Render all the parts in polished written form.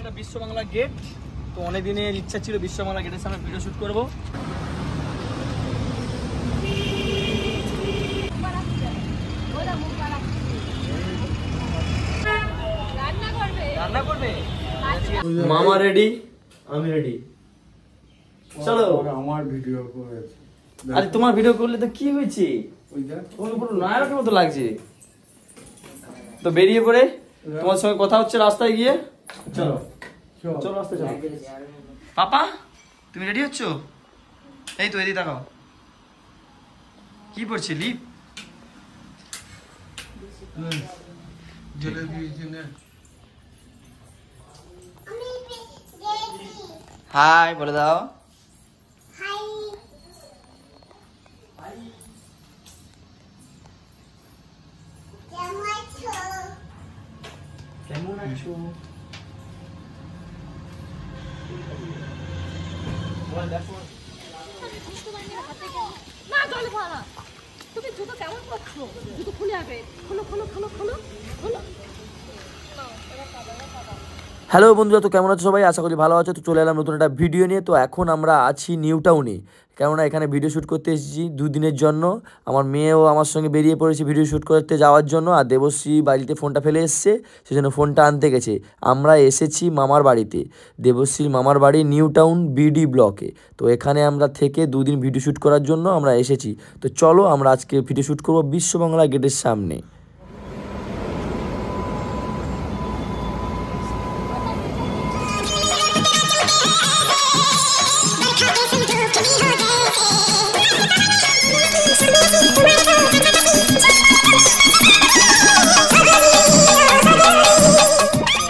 এটা বিশ্ব বাংলা গেট। তো অনেক দিনের ইচ্ছা ছিল বিশ্ব বাংলা গেটের সামনে ভিডিও শুট করব। রান্না করবে মামা রেডি, আমি রেডি। চলো আমার ভিডিও করেছে। আরে তোমার ভিডিও করলে তো কি হয়েছে, পুরো নায়কের মতো লাগছে। তো বেরিয়ে পড়ে তোমার সঙ্গে কথা হচ্ছে রাস্তায় গিয়ে। চলো চলো রাস্তায় চলো। পাপা তুমি রেডি হচ্ছ? এই তো এদিকে তাকাও, কি পড়ছে? লিপ হাই বলে দাও। কেমন আছো? তুমি জুতো কেমন করছো? জুতো খুলে আসবে, খোলো খোলো খোলো খোলো খোলো। হ্যালো বন্ধুরা, তো কেমন আছো সবাই? আশা করি ভালো আছো। তো চলে এলাম নতুন একটা ভিডিও নিয়ে। তো এখন আমরা আছি নিউ টাউনে, কেননা এখানে ভিডিও শ্যুট করতে এসেছি 2 দিনের জন্য। আমার মেয়েও আমার সঙ্গে বেরিয়ে পড়েছে ভিডিও শ্যুট করতে যাওয়ার জন্য, আর দেবশ্রী বাড়িতে ফোনটা ফেলে এসছে, সেজন্য ফোনটা আনতে গেছে। আমরা এসেছি মামার বাড়িতে, দেবশ্রীর মামার বাড়ি নিউ টাউন বিডি ব্লকে। তো এখানে আমরা থেকে 2 দিন ভিডিও শ্যুট করার জন্য আমরা এসেছি। তো চলো আমরা আজকে ভিডিও শ্যুট করবো বিশ্ব বাংলা গেটের সামনে।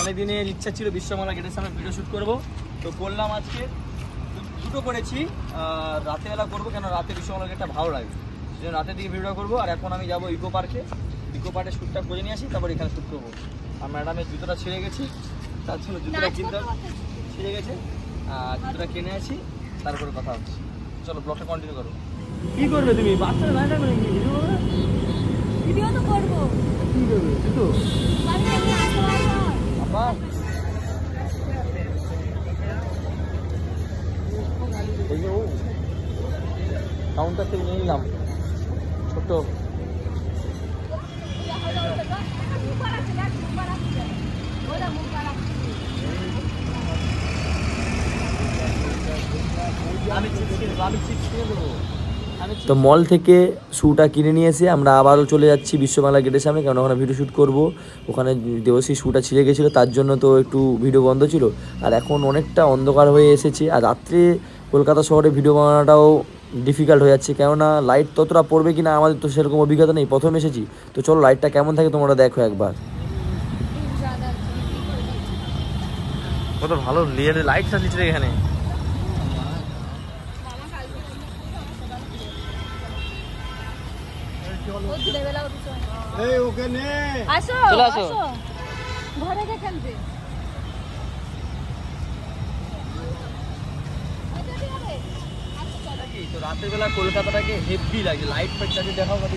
অনেকদিনের ইচ্ছা ছিল বিশ্ব বাংলা গেটের সামনে ভিডিও শুট করব। তো করলাম, আজকে দুটো করেছি। রাতেবেলা করবো, কেন রাতে বিশ্ব বাংলা গেটটা ভালো লাগে, সেজন্য রাতের দিকে ভিডিও করবো। আর এখন আমি যাবো ইকো পার্কে, ইকো পার্কে শ্যুটটা করে নিয়ে আসি, তারপর এখানে শ্যুট করবো। আর ম্যাডামের জুতোটা ছিঁড়ে গেছে, তার জন্য জুতোটা কিনতে ছিঁড়ে গেছে, জুতোটা কিনে আসি, তারপরে কথা হচ্ছে। চলো ব্লগটা কন্টিনিউ করো। কি করবে তুমি? বাচ্চারা না করবে কি ভিডিও করবে? ভিডিও তো করব। কি করবে জুতো? আপা এই যে কাউন্টার থেকে নিয়ে নিলাম ছোট। তো মল থেকে শ্যুটা কিনে নিয়ে এসে আমরা আবারও চলে যাচ্ছি বিশ্ব বাংলা গেটের সামনে, কারণ ওখানে ভিডিও শ্যুট করবো। ওখানে দেবশ্রী শ্যুটা ছিঁড়ে গেছিলো, তার জন্য তো একটু ভিডিও বন্ধ ছিল। আর এখন অনেকটা অন্ধকার হয়ে এসেছে, আর রাত্রে কলকাতা শহরে ভিডিও বানানোটাও ডিফিকাল্ট হয়ে যাচ্ছে, কেননা লাইট ততটা পড়বে কিনা আমাদের তো সেরকম অভিজ্ঞতা নেই, প্রথম এসেছি। তো চলো লাইটটা কেমন থাকে তোমরা দেখো একবার। কত ভালো লাইট সাজিয়েছে এখানে। এই ওকে নে আসো চলে আসো। আসো ঘরে কে খেলবে? তো রাতের বেলা কলকাতাটাকে হেভি লাগে, লাইট ফাইট চালিয়ে দেখাও কত।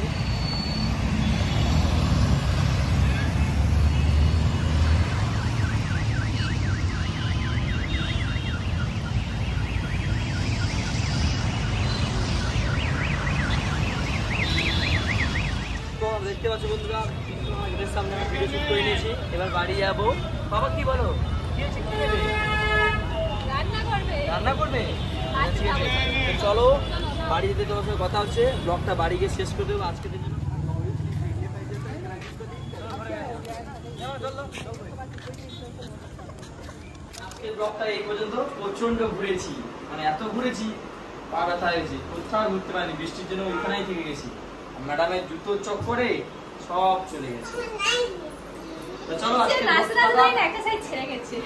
দেখতে পাচ্ছ বন্ধুরা, গেটের সামনে আমি ভিডিও শুট করে নিয়েছি। এবার বাড়ি যাবো। বাবা কি বলো, কি হচ্ছে, কি নেবে? রান্না করবে। রান্না করবে? ঠিক আছে, তো চলো বাড়ি যেতে তোমার সঙ্গে কথা হচ্ছে। ব্লগটা বাড়ি গিয়ে শেষ করে দেবো আজকের জন্য। আজকের ব্লগটা এই পর্যন্ত। প্রচন্ড ঘুরেছি, মানে এত ঘুরেছি পা ব্যথা হয়েছে, কোথাও ঘুরতে পারিনি, বৃষ্টির জন্য ওইখানেই থেকে গেছি। ম্যাডামের জুতো চক্করে সব চলে গেছে। তো চলো আজকে একটা সাইড ছেড়ে গেছে।